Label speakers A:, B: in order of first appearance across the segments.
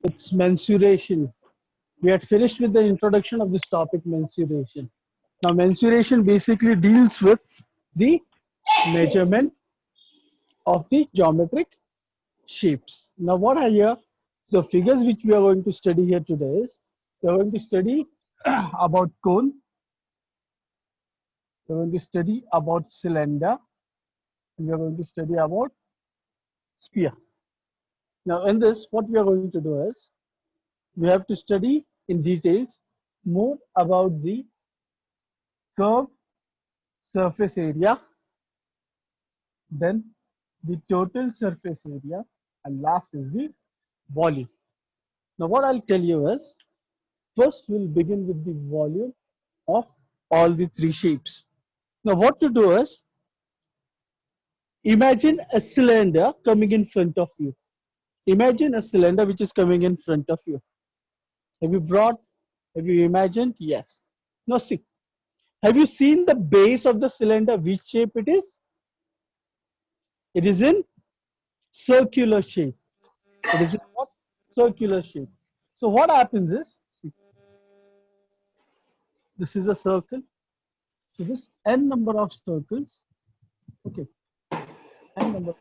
A: It's mensuration. We had finished with the introduction of this topic, mensuration. Now, mensuration basically deals with the measurement of the geometric shapes. Now, what are here? The figures which we are going to study here today is we are going to study about cone, we are going to study about cylinder, and we are going to study about sphere. Now, in this, what we are going to do is we have to study in details more about the curved surface area, then the total surface area, and last is the volume. Now, what I'll tell you is first we'll begin with the volume of all the three shapes. Now, what to do is imagine a cylinder coming in front of you. Imagine a cylinder which is coming in front of you. Have you imagined? Yes. Now, see, have you seen the base of the cylinder? Which shape it is? It is in circular shape. It is in what? Circular shape. So what happens is, see, this is a circle. So this n number of circles, okay, n number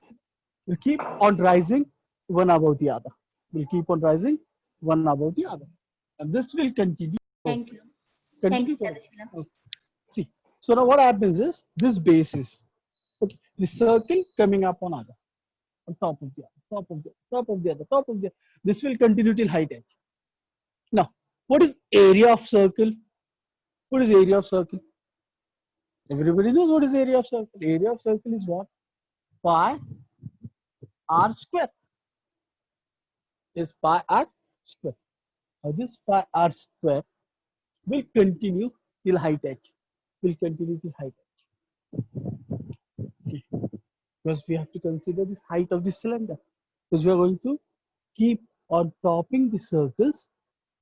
A: will keep on rising one above the other. Will keep on rising one above the other. And this will continue.
B: Thank you.
A: Continue.
B: Thank you,
A: Okay. See, so now what happens is this base is, okay, the circle coming up on other, on top of the other, top of the other, top of the other, top of the other. This will continue till height edge. Now, what is area of circle? What is area of circle? Everybody knows what is area of circle. Area of circle is what? Pi r square. Is pi r square. Now this pi r square will continue till height h. Will continue till height h. Okay. Because we have to consider this height of the cylinder. Because we are going to keep on topping the circles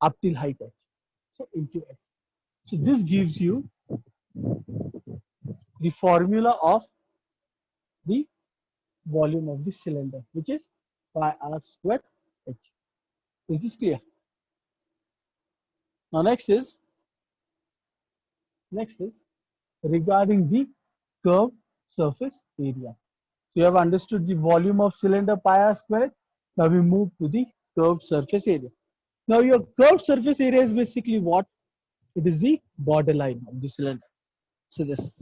A: up till height h. So into h. So this gives you the formula of the volume of the cylinder, which is pi r square h. Is this clear? Now next is regarding the curved surface area. So you have understood the volume of cylinder pi r square. Now we move to the curved surface area. Now your curved surface area is basically what? It is the borderline of the cylinder. So this,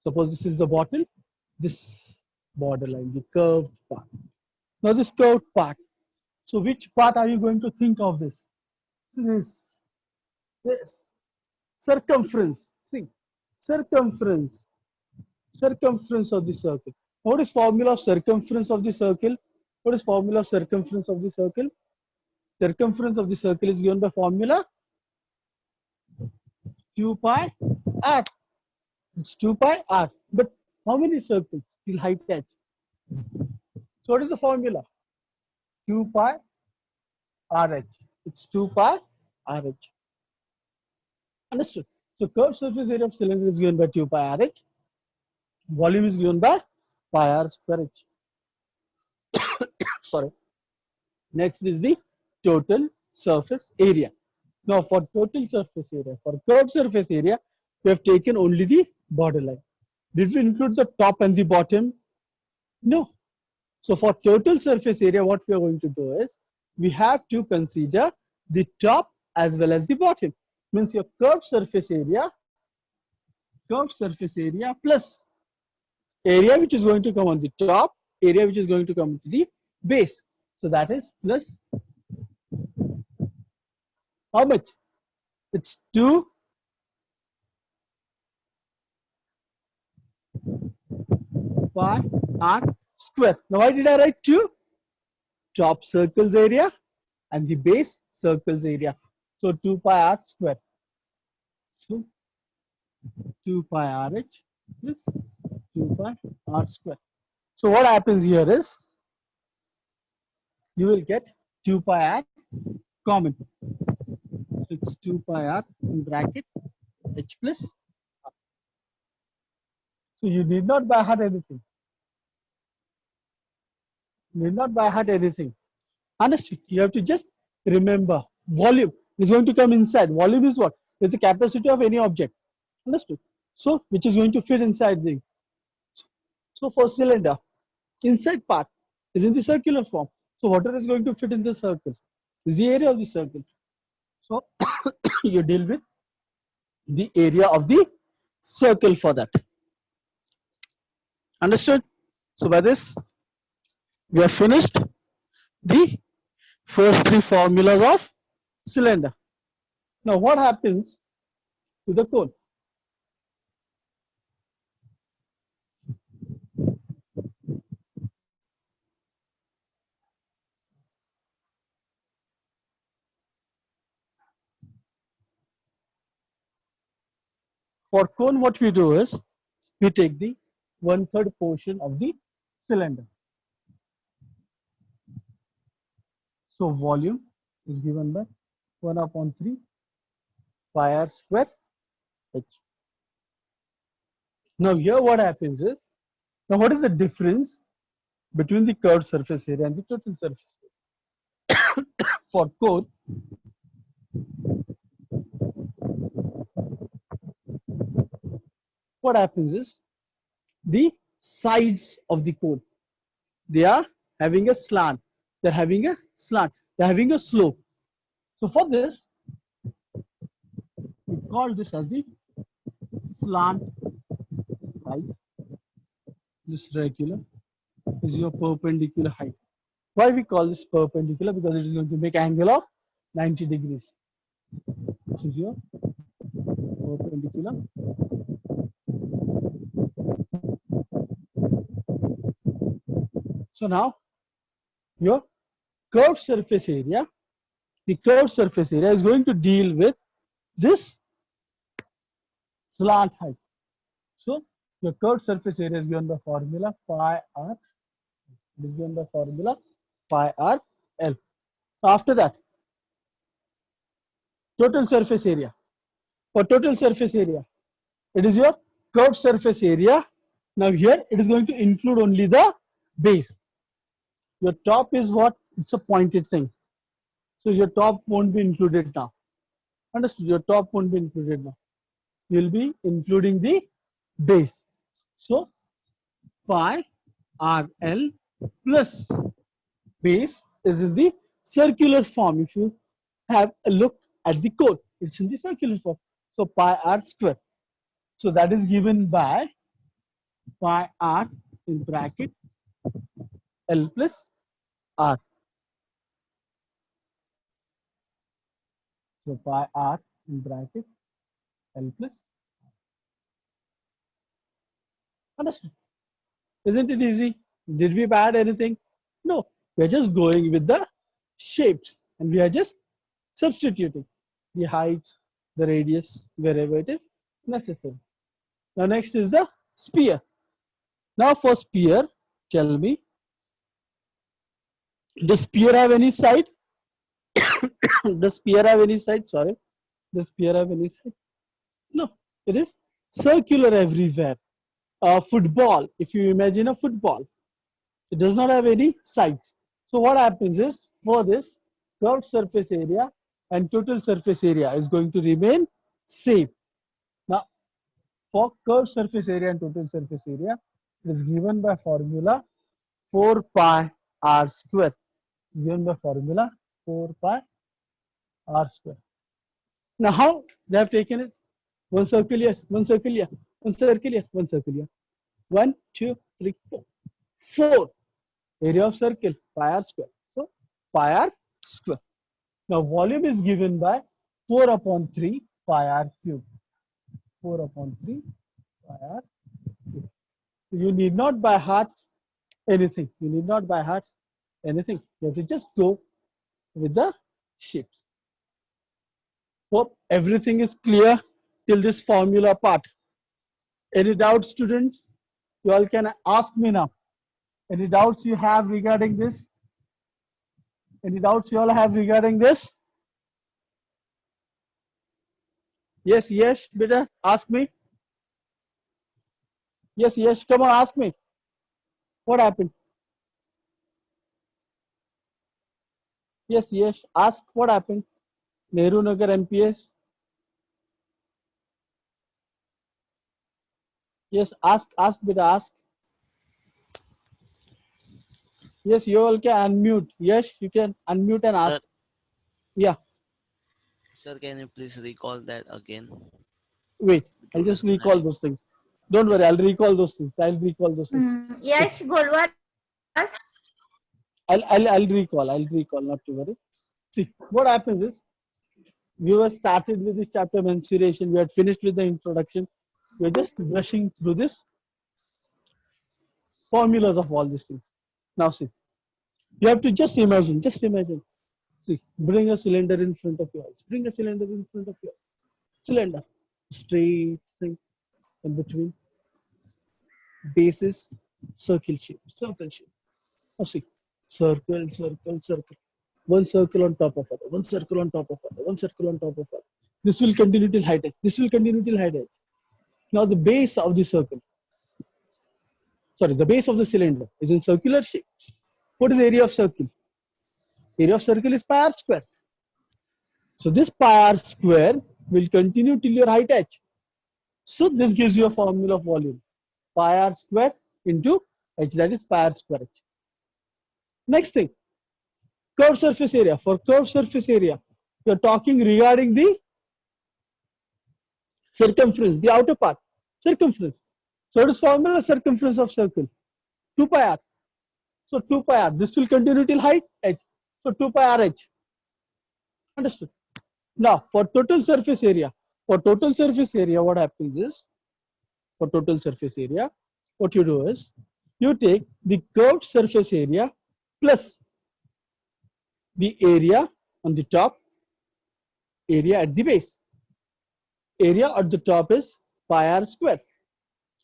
A: suppose this is the bottle, this borderline, the curved part. Now this curved part. So which part are you going to think of this? This circumference. See, circumference of the circle. What is formula of circumference of the circle? What is formula of circumference of the circle? Circumference of the circle is given by formula 2 pi r. It's 2 pi r. But how many circles till height h? So what is the formula? 2 pi rh. It's 2 pi rh. Understood? So curved surface area of cylinder is given by 2 pi rh. Volume is given by pi r square h. Sorry. Next is the total surface area. Now for total surface area, for curved surface area, we have taken only the borderline. Did we include the top and the bottom? No. So for total surface area, what we are going to do is, we have to consider the top as well as the bottom. Means your curved surface area plus area which is going to come on the top, area which is going to come to the base. So that is plus how much? It's 2 pi r square. Now why did I write 2? Top circles area and the base circles area. So 2 pi r square. So 2 pi rh plus 2 pi r square. So what happens here is, you will get 2 pi r common. So it's 2 pi r in bracket h plus r. So you need not by heart anything. Understood? You have to just remember, volume is going to come inside. Volume is what? It's the capacity of any object. Understood? So, which is going to fit inside the. So, for cylinder, inside part is in the circular form. So, water is going to fit in the circle. Is the area of the circle. So, you deal with the area of the circle for that. Understood? So, by this, we have finished the first three formulas of cylinder. Now, what happens to the cone? For cone, what we do is we take the 1/3 portion of the cylinder. So volume is given by 1/3 pi r square h. Now here what happens is, now what is the difference between the curved surface area and the total surface area? For cone, what happens is the sides of the cone, they are having a slant, they're having a slant, they're having a slope. So for this, we call this as the slant height. This regular is your perpendicular height. Why we call this perpendicular? Because it is going to make angle of 90 degrees. This is your perpendicular. So now your curved surface area, the curved surface area is going to deal with this slant height. So your curved surface area is given by formula pi r. It is given by formula pi r L. After that, total surface area. For total surface area, it is your curved surface area. Now here it is going to include only the base. Your top is what? It's a pointed thing. So your top won't be included now. Understood? Your top won't be included now. You'll be including the base. So pi RL plus base is in the circular form. If you have a look at the code, it's in the circular form. So pi r square. So that is given by pi r in bracket L plus r. So pi r in bracket L plus. Understood? Isn't it easy? Did we add anything? No. We're just going with the shapes and we are just substituting the heights, the radius, wherever it is necessary. Now next is the sphere. Now for sphere, tell me, does sphere have any side? Does sphere have any side? Sorry. Does sphere have any side? No. It is circular everywhere. A football, if you imagine a football, it does not have any sides. So what happens is, for this, curved surface area and total surface area is going to remain same. Now, for curved surface area and total surface area, it is given by formula 4 pi r square. Given by formula 4 pi r square. Now, how they have taken it? One circle here, one circle here, one circle here, one circle here. 1, 2, 3, 4. 4. Area of circle, pi r square. So, pi r square. Now, volume is given by 4/3 pi r cube. 4/3 pi r cube. You need not by heart anything. You need not by heart anything. You have to just go with the shapes. Hope everything is clear till this formula part. Any doubts, students? You all can ask me now. Any doubts you have regarding this? Any doubts you all have regarding this? Yes, yes, beta, ask me. Yes, yes, come on, ask me. What happened? Yes, yes. Ask what happened. Nehru Nagar MPS. Yes, ask, beta, ask. Yes, you all can unmute. Yes, you can unmute and ask.
B: Sir,
A: Yeah,
B: sir, can you please recall that again?
A: wait. I'll
B: Total
A: just recall
B: scenario.
A: those things. Don't worry,
B: Yes.
A: I'll recall those things. I'll recall those things.
C: Yash Golwaras.
A: I'll recall. I'll recall, not to worry. See, what happens is we were started with this chapter mensuration. We had finished with the introduction. We're just brushing through this formulas of all these things. Now see, you have to just imagine, See, bring a cylinder in front of your eyes. Bring a cylinder in front of your eyes. Cylinder, straight thing in between. Bases, circle shape, circle shape. Now see, circle, circle, circle. One circle on top of other, one circle on top of other, one circle on top of other. This will continue till height edge. This will continue till height edge. Now the base of the circle, sorry, the base of the cylinder is in circular shape. What is the area of circle? Area of circle is pi r square. So this pi r square will continue till your height h. So this gives you a formula of volume. Pi r square into h, that is pi r square h. Next thing, curved surface area. For curved surface area, we are talking regarding the circumference, the outer part, circumference. So it is formula circumference of circle, 2 pi r. So 2 pi r, this will continue till height h. So 2 pi r h. Understood? Now for total surface area, what happens is, for total surface area, what you do is, you take the curved surface area plus the area on the top, area at the base. Area at the top is pi r square.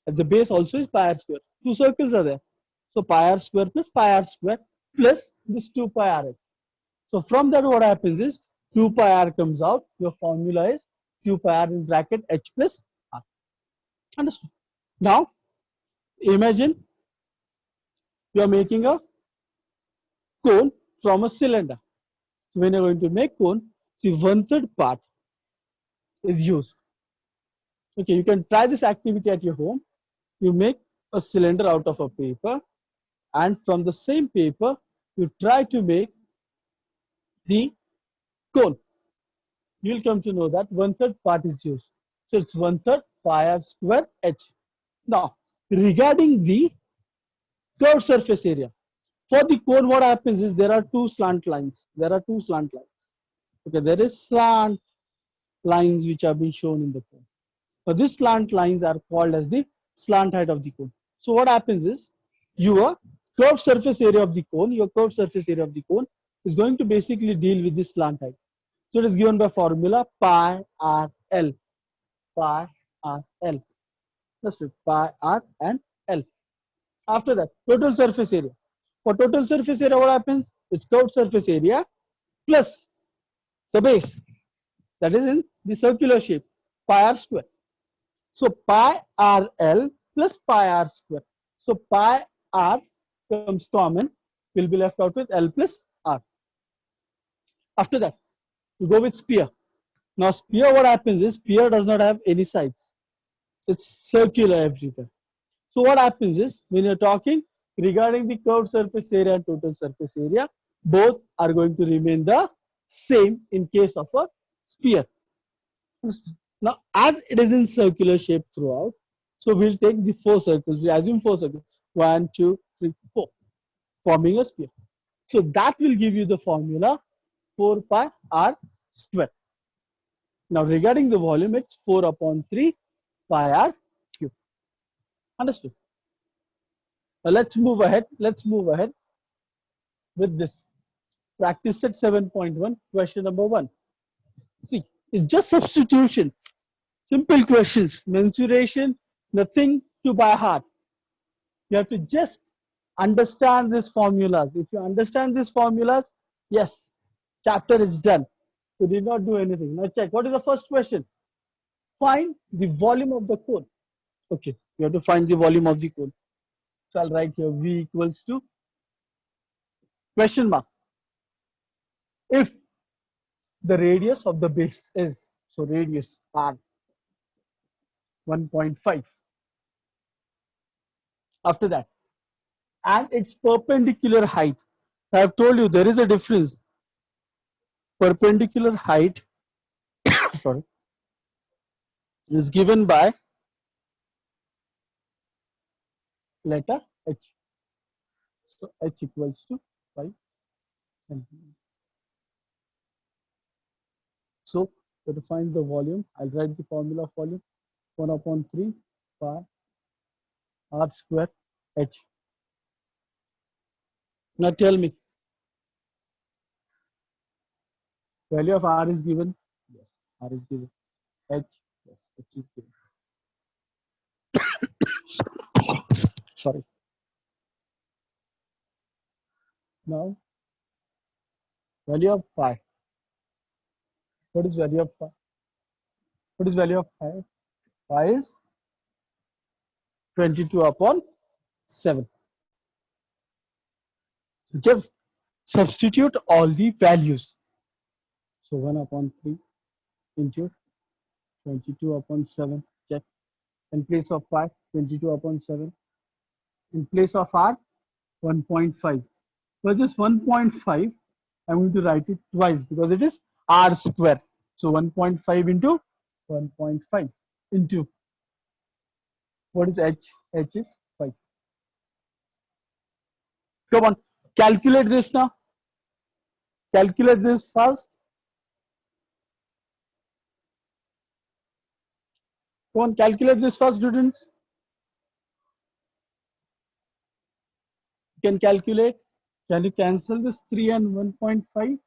A: At the base also is pi r square. Two circles are there. So pi r square plus this 2 pi r h. So from that what happens is 2 pi r comes out. Your formula is q pi r in bracket h plus r. Understood? Now imagine you are making a cone from a cylinder. So when you're going to make cone, see 1/3 part is used. Okay, you can try this activity at your home. You make a cylinder out of a paper, and from the same paper, you try to make the cone. You'll come to know that 1/3 part is used. So it's 1/3 pi r square h. Now, regarding the curved surface area, for the cone, what happens is there are two slant lines. Okay, there is slant lines which have been shown in the cone. So these slant lines are called as the slant height of the cone. So what happens is your curved surface area of the cone, is going to basically deal with this slant height. So it is given by formula pi r l. Pi r l. That's it. Pi r and l. After that, total surface area. For total surface area, what happens? It's curved surface area plus the base, that is in the circular shape, pi r square. So pi r l plus pi r square. So pi r comes common, will be left out with l plus r. After that, you go with sphere. Now sphere, what happens is sphere does not have any sides. It's circular everywhere. So what happens is when you're talking regarding the curved surface area and total surface area, both are going to remain the same in case of a sphere. Now, as it is in circular shape throughout, so we'll take the 4 circles. We assume 4 circles. 1, 2, 3, 4, forming a sphere. So that will give you the formula 4 pi r square. Now, regarding the volume, it's 4 upon 3 pi r cube. Understood? Now, let's move ahead. With this. Practice set 7.1, question number 1. See, it's just substitution. Simple questions. Mensuration, nothing to by heart. You have to just understand these formulas. If you understand these formulas, yes, chapter is done. You did not do anything. Now check. What is the first question? Find the volume of the cone. Okay, you have to find the volume of the cone. So I'll write here V equals to question mark. if the radius of the base is, so radius r 1.5. After that, and its perpendicular height. I have told you there is a difference. Perpendicular height sorry, is given by letter h. So h equals to 5 centimeters. So to find the volume, I'll write the formula of volume 1 upon 3 pi r square h. Now tell me, value of r is given. Yes, r is given. H, yes, h is given. Sorry. Now, value of pi. What is value of pi? What is value of pi? Pi is 22 upon 7. So just substitute all the values. So 1 upon 3 into 22 upon 7. Check. In place of pi, 22 upon 7. In place of r, 1.5. For this 1.5, I'm going to write it twice because it is r square. So 1.5 into 1.5 into, what is h? H is 5. Come on, calculate this now. Calculate this first. Come on, calculate this first, students. You can calculate. Can you cancel this 3 and 1.5?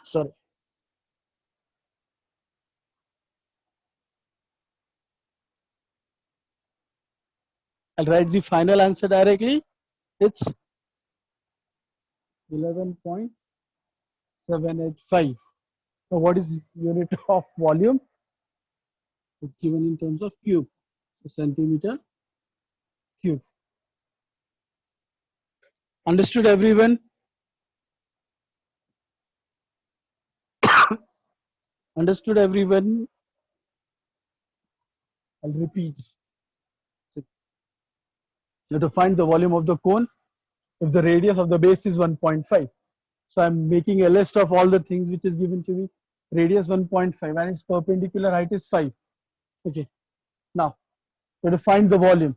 A: Sorry. I'll write the final answer directly. It's 11.785. Now, what is unit of volume? It's given in terms of cube, so centimeter cube. Understood, everyone? Understood, everyone? I'll repeat. So you have to find the volume of the cone if the radius of the base is 1.5. So I'm making a list of all the things which is given to me. Radius 1.5 and its perpendicular height is 5. Okay. Now, we have to find the volume.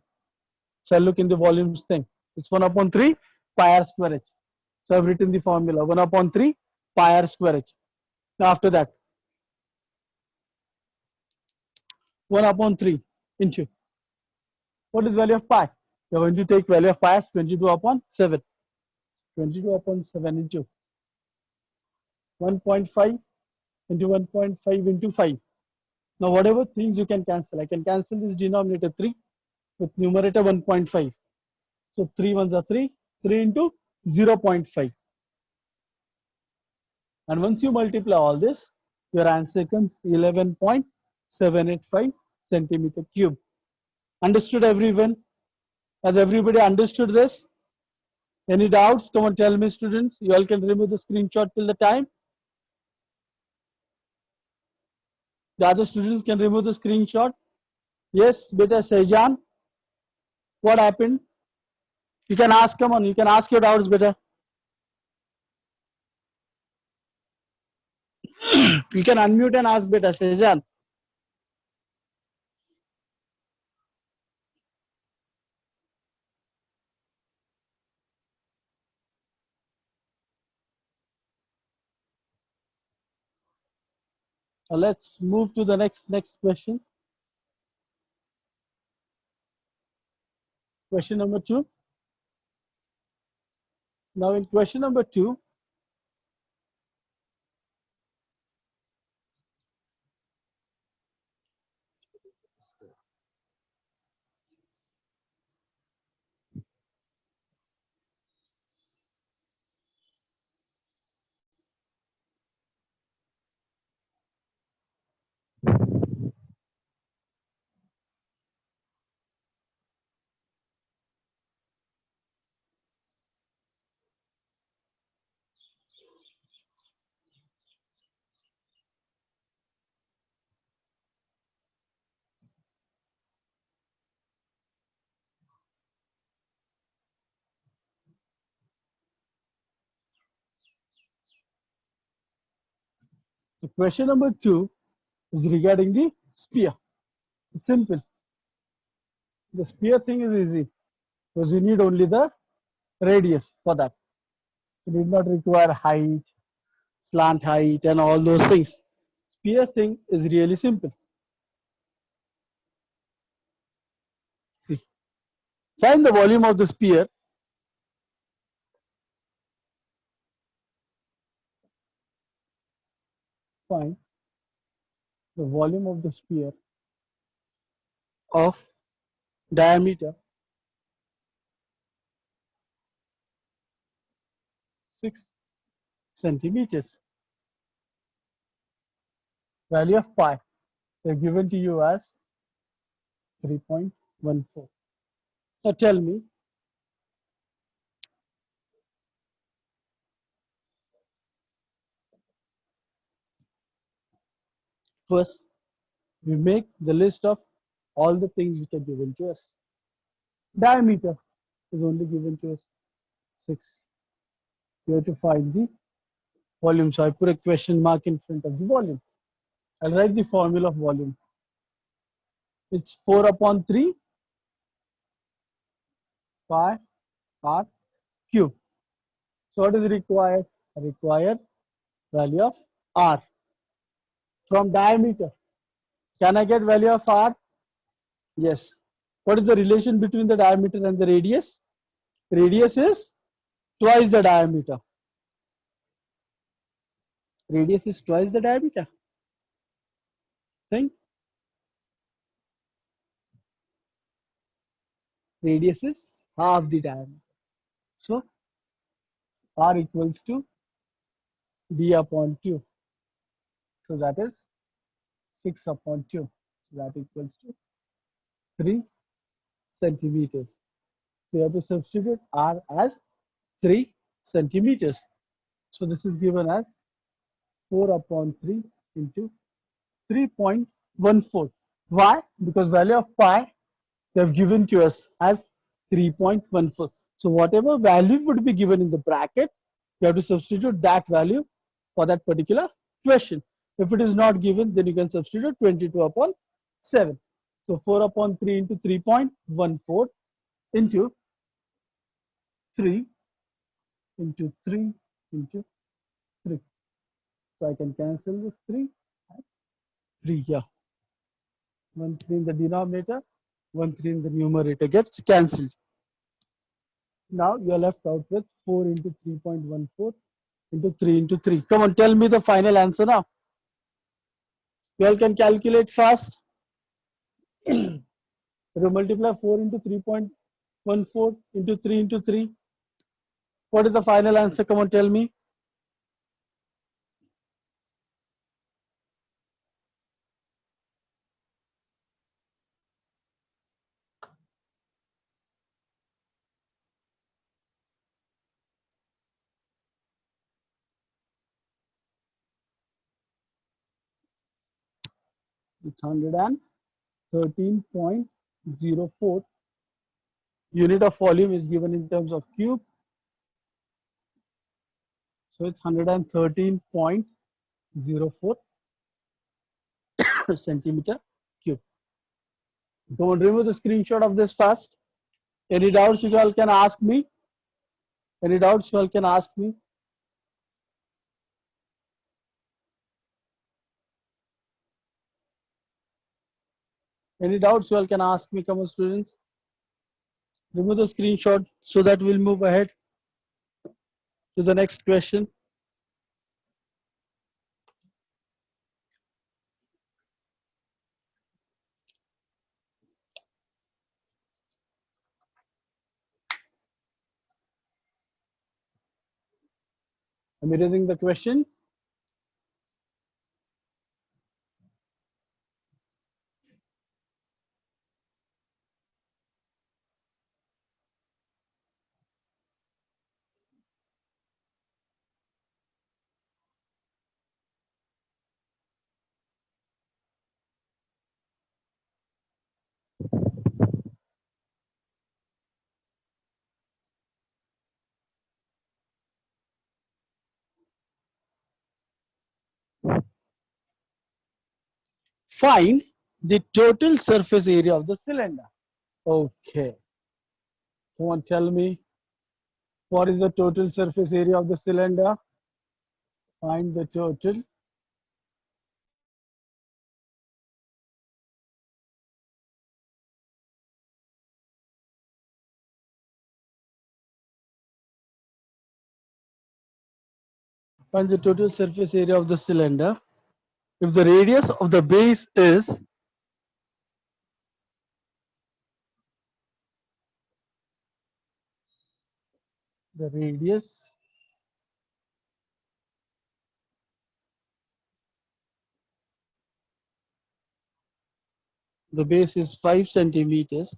A: So I'll look in the volumes thing. It's 1 upon 3 pi r square h. So I've written the formula 1 upon 3 pi r square h. Now after that, 1 upon 3 into, what is value of pi? You're going to take value of pi as 22 upon 7. 22 upon 7 into 1.5 into 1.5 into 5. Now whatever things you can cancel, I can cancel this denominator 3 with numerator 1.5. So 3 ones are 3, 3 into 0.5. And once you multiply all this, your answer comes 11.785 centimeter cube. Understood, everyone? Has everybody understood this? Any doubts? Come on, tell me, students. You all can remove the screenshot till the time. The other students can remove the screenshot. Yes, beta Sejan. What happened? You can ask, come on, you can ask your doubts, beta. You can unmute and ask, beta Sejan. Let's move to the next question. Question number 2. Now in question number 2, So question number 2 is regarding the sphere. It's simple. The sphere thing is easy because you need only the radius for that. You need not require height, slant height, and all those things. Sphere thing is really simple. See, find the volume of the sphere. Find the volume of the sphere of diameter 6 centimeters. Value of pi they're given to you as 3.14. So tell me, first we make the list of all the things which are given to us. Diameter is only given to us 6. We have to find the volume. So I put a question mark in front of the volume. I'll write the formula of volume. It's 4 upon 3 pi r cube. So what is required? Required value of r from diameter. Can I get value of r? Yes. What is the relation between the diameter and the radius? Radius is twice the diameter. Radius is twice the diameter. Think. Radius is half the diameter. So r equals to d upon 2. So that is 6 upon 2. So that equals to 3 centimeters. So you have to substitute r as 3 centimeters. So this is given as 4 upon 3 into 3.14. Why? Because value of pi they have given to us as 3.14. So whatever value would be given in the bracket, you have to substitute that value for that particular question. If it is not given, then you can substitute 22 upon 7. So 4 upon 3 into 3.14 into 3 into 3 into 3. So I can cancel this 3 and 3 here. 1 3 in the denominator, 1 3 in the numerator gets cancelled. Now you are left out with 4 into 3.14 into 3 into 3. Come on, tell me the final answer now. You all can calculate fast. You multiply 4 into 3.14 into 3 into 3. What is the final answer? Come on, tell me. It's 113.04. Unit of volume is given in terms of cube. So it's 113.04 centimeter cube. Come on, remove the screenshot of this fast. Any doubts you all can ask me? Any doubts you all can ask me? Any doubts you all can ask me? Come on, students. Remove the screenshot so that we'll move ahead to the next question. I'm erasing the question. find the total surface area of the cylinder. Okay. Come on, tell me, what is the total surface area of the cylinder? Find the total. Find the total surface area of the cylinder. If the radius of the base is the radius the base is 5 centimeters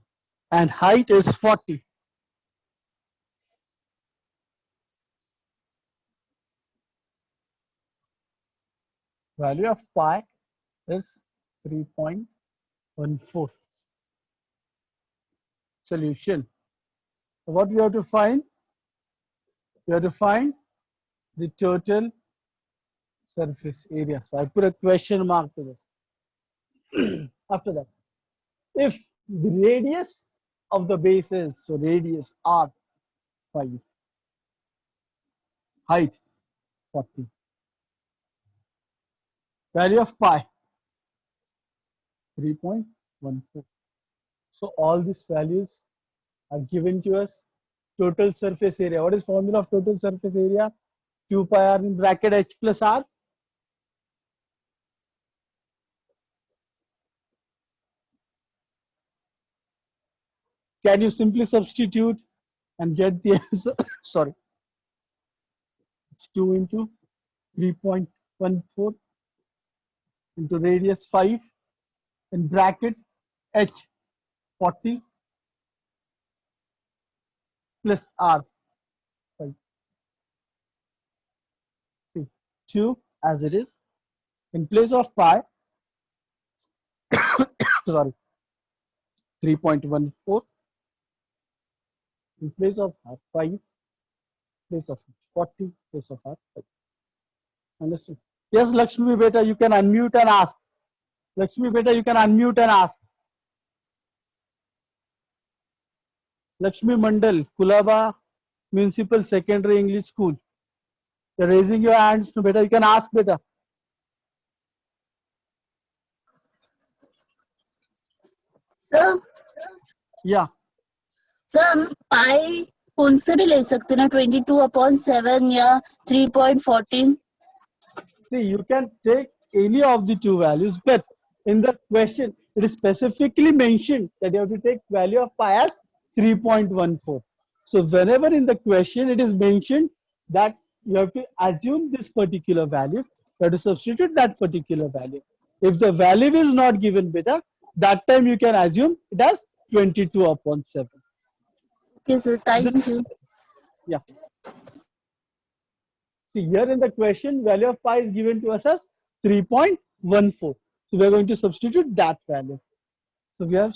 A: and height is 40. Value of pi is 3.14. Solution. So what we have to find? We have to find the total surface area. So I put a question mark to this. After that, if the radius of the base is, so radius r 5, height 40, value of pi 3.14. So all these values are given to us. Total surface area. What is formula of total surface area? 2 pi r in bracket h plus r. Can you simply substitute and get the answer? Sorry. It's 2 into 3.14 into radius 5 in bracket h 40 plus r 5. See, 2 as it is. In place of pi, sorry, 3.14. In place of r 5, place of 40, place of r 5. Understood? Yes, Lakshmi Beta, you can unmute and ask. Lakshmi Beta, you can unmute and ask. Lakshmi Mandal, Kulaba Municipal Secondary English School. You're raising your hands to Beta. You can ask Beta.
D: Sir
A: Yeah.
D: Sir हम पाई कौन से भी ले सकते हैं ना 22/7 या 3.14.
A: See, you can take any of the two values, but in the question, it is specifically mentioned that you have to take value of pi as 3.14. So whenever in the question it is mentioned that you have to assume this particular value, you have to substitute that particular value. If the value is not given, beta, that time you can assume it as 22/7.
D: Okay sir, thank you.
A: Yeah. See, here in the question, value of pi is given to us as 3.14. So we are going to substitute that value. So we have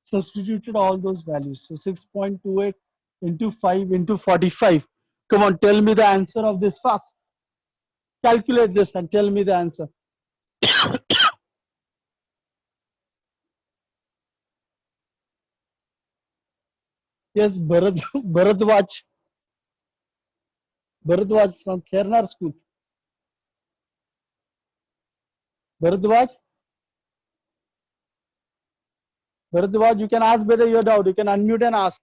A: substituted all those values. So 6.28 into 5 into 45. Come on, tell me the answer of this fast. Calculate this and tell me the answer. Yes, Bharadwaj. Bharadwaj from Khernar School. Bharadwaj. Bharadwaj, you can ask whether your doubt. You can unmute and ask.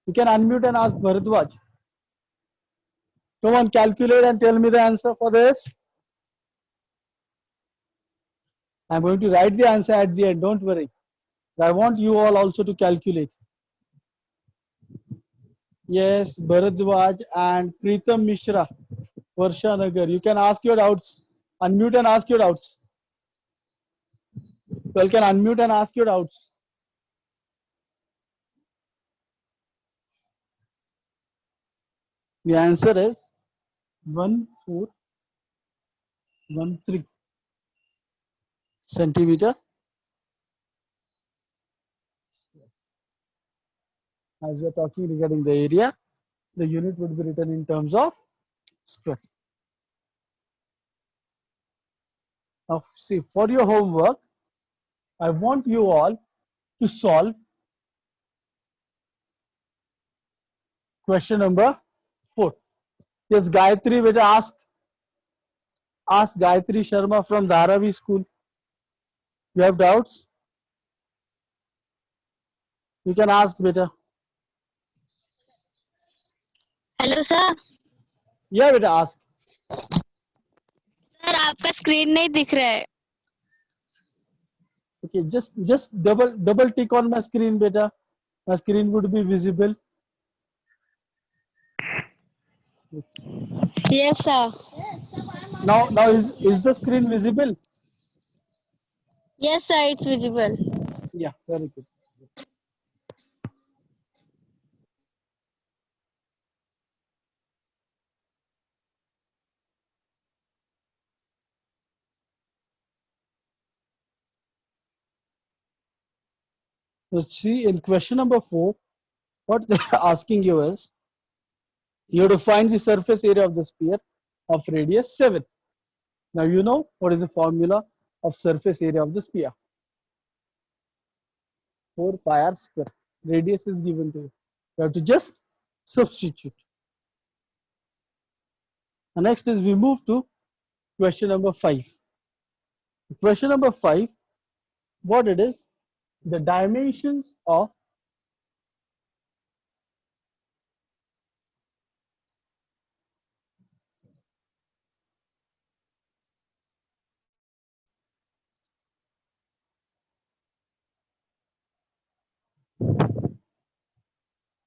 A: You can unmute and ask Bharadwaj. Come on, calculate and tell me the answer for this. I'm going to write the answer at the end. Don't worry. I want you all also to calculate. Yes, Bharadwaj and Preetham Mishra, Varsha Nagar. You can ask your doubts. Unmute and ask your doubts. You all can unmute and ask your doubts. The answer is 1413 centimeter. As we are talking regarding the area, the unit would be written in terms of square. Now, see, for your homework, I want you all to solve question number 4. Yes, Gayatri, beta, ask Gayatri Sharma from Dharavi School. You have doubts? You can ask, beta.
C: Hello sir
A: Yeah, beta, ask.
C: Sir आपका screen नहीं दिख रहा है
A: Okay, just double tick on my screen, beta. My screen would be visible.
C: Yes sir
A: Now is the screen visible?
C: Yes sir it's visible
A: Yeah, very good. Let's see, in question number 4, what they're asking you is, you have to find the surface area of the sphere of radius 7. Now you know what is the formula of surface area of the sphere. 4 pi r square. Radius is given to you. You have to just substitute. The next is we move to question number 5. Question number 5, what it is? The dimensions of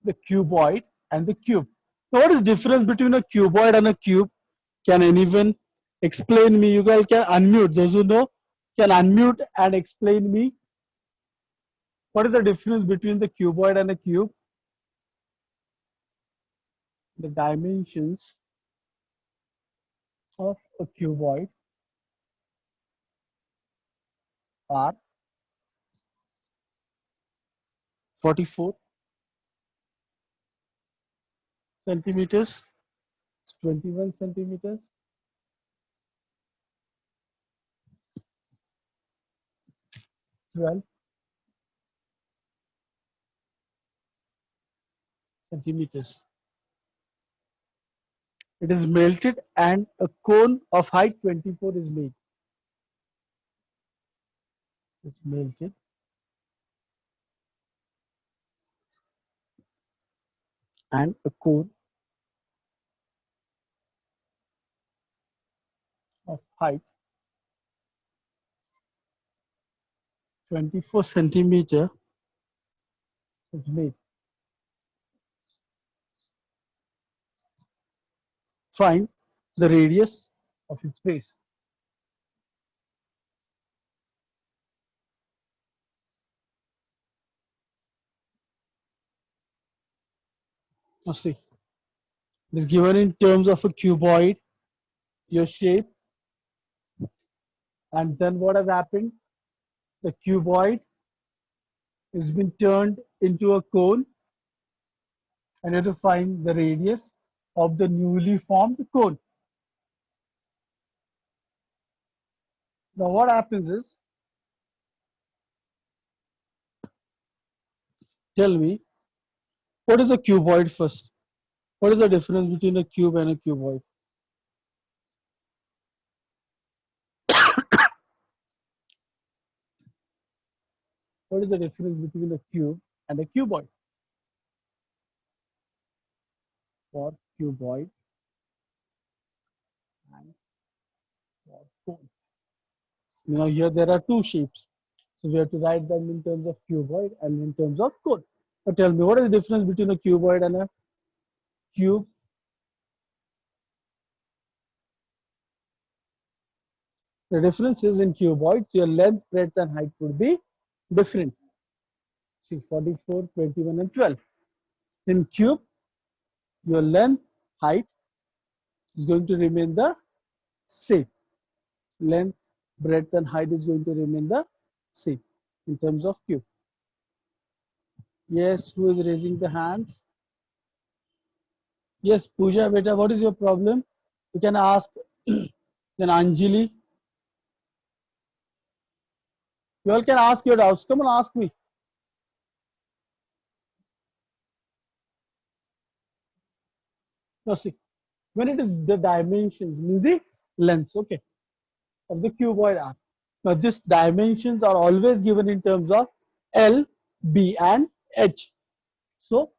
A: the cuboid and the cube. So what is the difference between a cuboid and a cube? Can anyone explain me? You guys can unmute. Those who know can unmute and explain me. What is the difference between the cuboid and a cube? The dimensions of a cuboid are 44 centimeters, 21 centimeters, 12 centimeters. It is melted and a cone of height 24 is made. It's melted and a cone of height 24 centimeter is made. Find the radius of its base. Now see, it is given in terms of a cuboid, your shape, and then what has happened? The cuboid has been turned into a cone, and you have to find the radius of the newly formed cone. Now what happens is, tell me, what is a cuboid first? What is the difference between a cube and a cuboid? What is the difference between a cube and a cuboid? For cuboid and for cone. Now here there are two shapes. So we have to write them in terms of cuboid and in terms of cone. But tell me, what is the difference between a cuboid and a cube? The difference is in cuboids, your length, breadth and height would be different. See, 44, 21 and 12. In cube, your length, height is going to remain the same. Length, breadth and height is going to remain the same in terms of cube. Yes, who is raising the hands? Yes, Pooja, beta, what is your problem? You can ask then Anjali. You all can ask your doubts. Come on, ask me. Now see, when it is the dimensions, means the length, okay, of the cuboid arc. Now these dimensions are always given in terms of L, B and H. So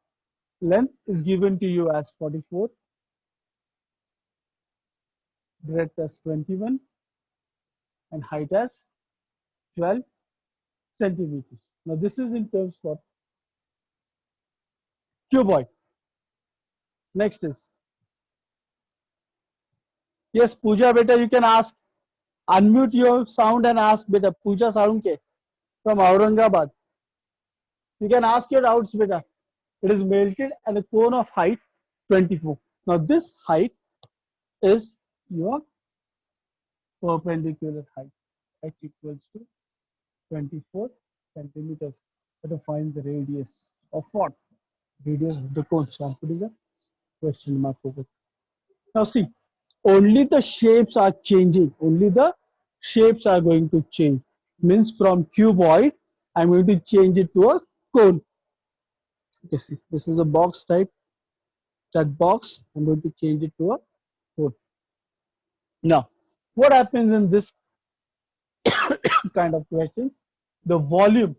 A: length is given to you as 44, breadth as 21 and height as 12 centimeters. Now this is in terms for cuboid. Next is, yes, Pooja beta, you can ask. Unmute your sound and ask beta. Pooja Sarunke from Aurangabad. You can ask your doubts beta. It is melted and a cone of height 24. Now this height is your perpendicular height. H equals to 24 centimeters. To find the radius of what? Radius of the cone. So I'm putting a question mark over. Now see, only the shapes are changing. Only the shapes are going to change. Means from cuboid, I'm going to change it to a cone. Okay, see, this is a box type. That box, I'm going to change it to a cone. Now, what happens in this kind of question? The volume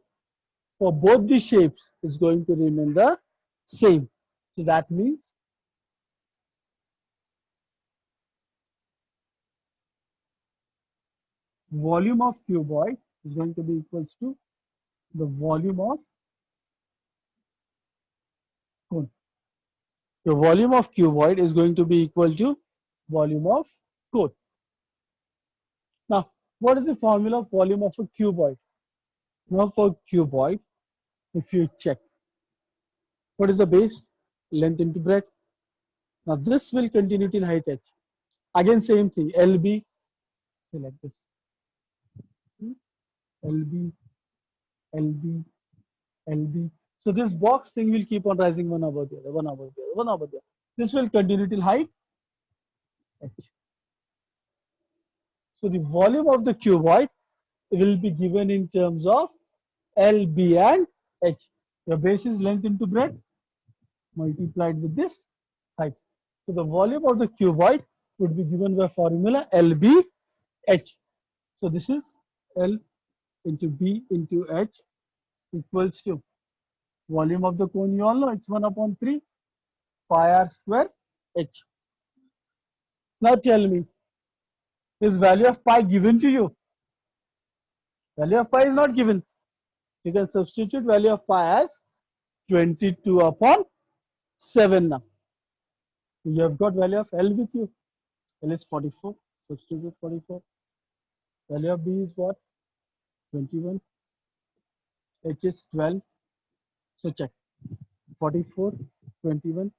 A: for both the shapes is going to remain the same. So that means volume of cuboid is going to be equals to the volume of cone. The volume of cuboid is going to be equal to volume of cone. Now, what is the formula of volume of a cuboid? Now for cuboid, if you check, what is the base? Length into breadth. Now this will continue till height h. Again same thing, LB, select this. LB, LB, LB. So this box thing will keep on rising one above the other, one above the other, one above the other. This will continue till height h. So the volume of the cuboid will be given in terms of L, B and H. Your base is length into breadth multiplied with this height. So the volume of the cuboid would be given by formula LBH. So this is L into B into H equals to volume of the cone. You all know it's 1/3 pi r square H. Now tell me, is value of pi given to you? Value of pi is not given. You can substitute value of pi as 22/7 now. You have got value of L with you. L is 44. Substitute 44. Value of B is what? 21. H is 12. So check. 44, 21,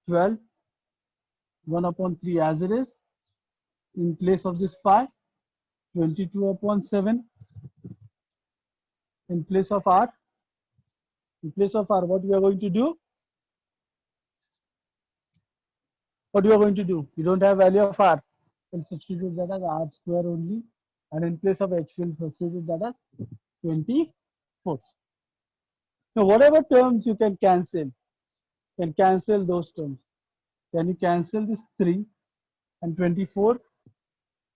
A: 12, 1/3 as it is. In place of this pi, 22/7. In place of R. In place of R, what we are going to do? What you are going to do? You don't have value of R. We'll substitute that as R square only. And in place of H, we'll substitute that as 24. So whatever terms you can cancel those terms. Can you cancel this 3 and 24?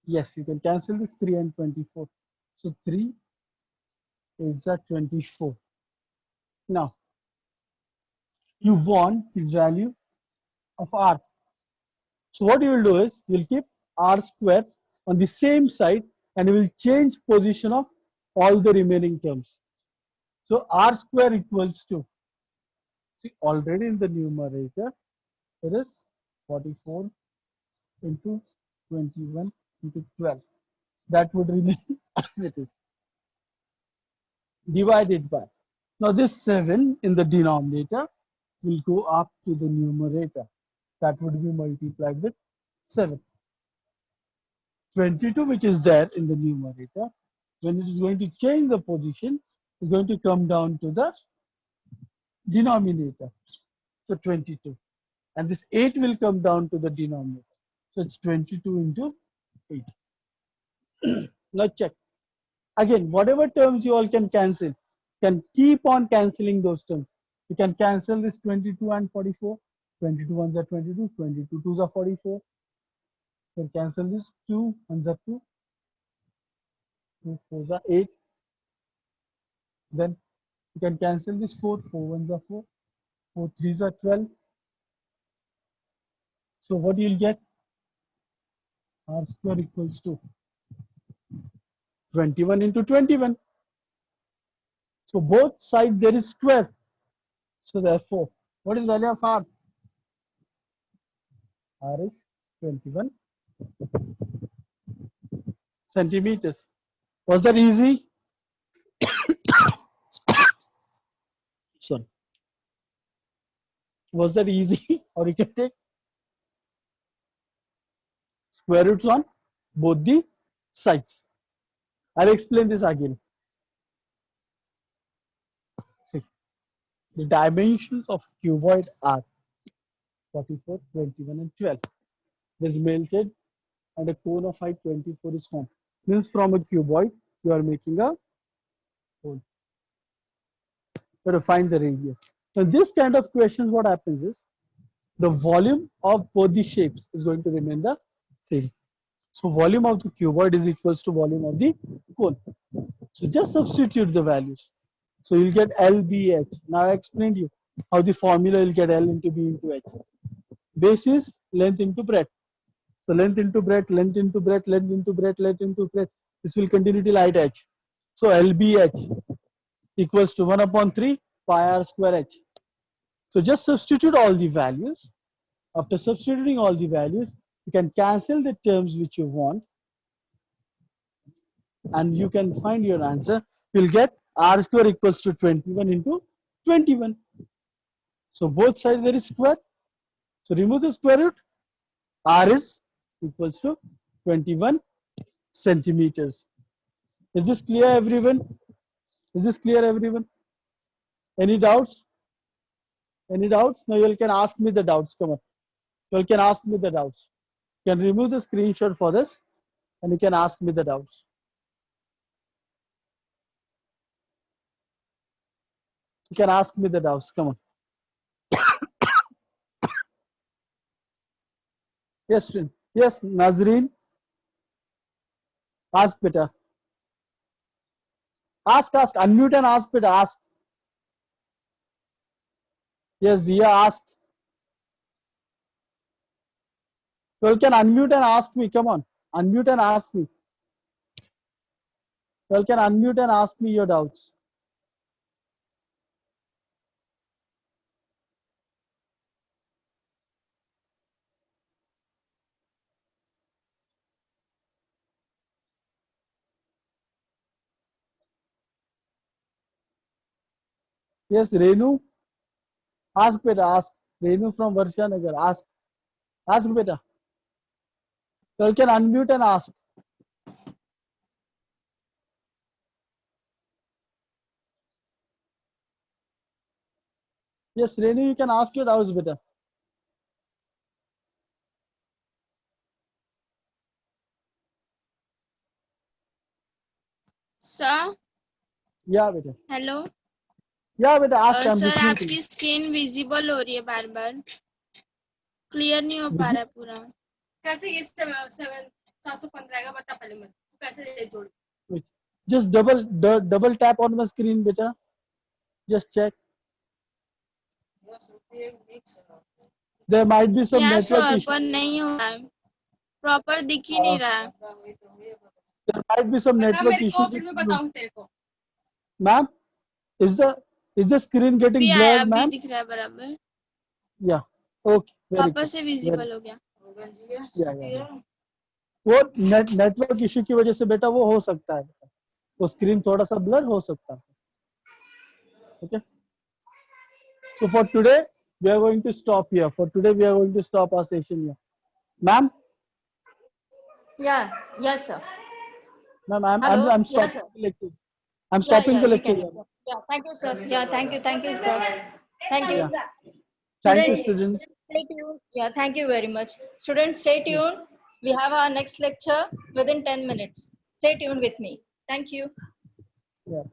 A: Yes, you can cancel this 3 and 24. So 3 is 24. Now, you want the value of R. So what you will do is, you will keep R square on the same side and you will change position of all the remaining terms. So R square equals to, see, already in the numerator, it is 44 into 21 into 12. That would remain as it is. Divided by. Now this 7 in the denominator will go up to the numerator. That would be multiplied with 7. 22, which is there in the numerator, when it is going to change the position, is going to come down to the denominator. So 22. And this 8 will come down to the denominator. So it's 22 into 8. Now check. again, whatever terms you all can cancel, can keep on cancelling those terms. You can cancel this 22 and 44. 22 ones are 22, 22 twos are 44. You can cancel this 2 ones are 2, 2 fours are 8. Then you can cancel this 4, 4 ones are 4, 4 threes are 12. So what you'll get? R square equals to 21 into 21. So both sides there is square. So therefore, what is value of R? R is 21 centimeters. Was that easy? Sorry. Was that easy? Or you can take square roots on both the sides. I'll explain this again. See, the dimensions of cuboid are 44, 21 and 12. This melted and a cone of height 24 is formed. Means from a cuboid you are making a hole. You have to find the radius. So this kind of questions, what happens is the volume of both the shapes is going to remain the same. So volume of the cuboid is equals to volume of the cone. So just substitute the values. So you'll get LBH. Now I explained you how the formula will get L into B into H. Base is length into breadth. So length into breadth, length into breadth, length into breadth, length into breadth. This will continue till height H. So LBH equals to 1 upon 3 pi r square H. So just substitute all the values. After substituting all the values, you can cancel the terms which you want and you can find your answer. You'll get r square equals to 21 into 21. So both sides there is square. So remove the square root. R is equals to 21 centimeters. Is this clear, everyone? Is this clear, everyone? Any doubts? Any doubts? Now you can ask me the doubts. Come on. You can ask me the doubts. You can remove the screenshot for this and you can ask me the doubts. You can ask me the doubts. Come on. Yes, Trin. Yes, Nazreen. Ask beta. Ask. Unmute and ask beta. Ask. Yes, Dia, ask. You can unmute and ask me. Come on. Unmute and ask me. You can unmute and ask me your doubts. Yes, Renu. Ask beta. Ask. Renu from Varshanagar. Ask. Ask beta. You can unmute and ask. Yes, Renu, you can ask your doubts beta.
E: Sir
A: Yeah, beta.
E: Hello
A: Yeah, beta. Ask. I'm
E: sir
A: listening to
E: आपकी
A: you.
E: Screen visible हो रही है बार बार clear नहीं हो पा रहा है पूरा कैसे ये 715 का बता पहले मैं कैसे ले जोड़
A: Wait. Just double tap on the screen beta. Just check. There might be some
E: yes
A: network
E: sir
A: issue.
E: पर नहीं हो रहा है प्रॉपर दिख ही नहीं रहा है
A: There might be some network issue.
E: में बताऊं तेरे को
A: Ma'am, is the screen getting
E: भी आया
A: blurred,
E: अभी
A: ma'am?
E: दिख रहा है बराबर
A: Yeah. Okay. Very
E: proper
A: good.
E: से विजिबल हो गया
A: Yeah. वो नेटवर्क इशू की वजह से बेटा वो हो सकता है, वो स्क्रीन थोड़ा सा ब्लर हो सकता है. Okay. So for today we are going to stop here. For today we are going to stop our session here. Ma'am,
F: Yeah, yes, sir.
A: ma'am,
F: Hello?
A: I'm
F: Yes,
A: stopping
F: sir.
A: the lecture. I'm stopping the
F: you
A: lecture.
F: can.
A: here.
F: Yeah, thank you, sir. Yeah, thank you, sir. Thank you.
A: Yeah. Thank you, students.
F: Stay tuned. Yeah, thank you very much. Students, stay tuned. We have our next lecture within 10 minutes. Stay tuned with me. Thank you.
A: Yeah.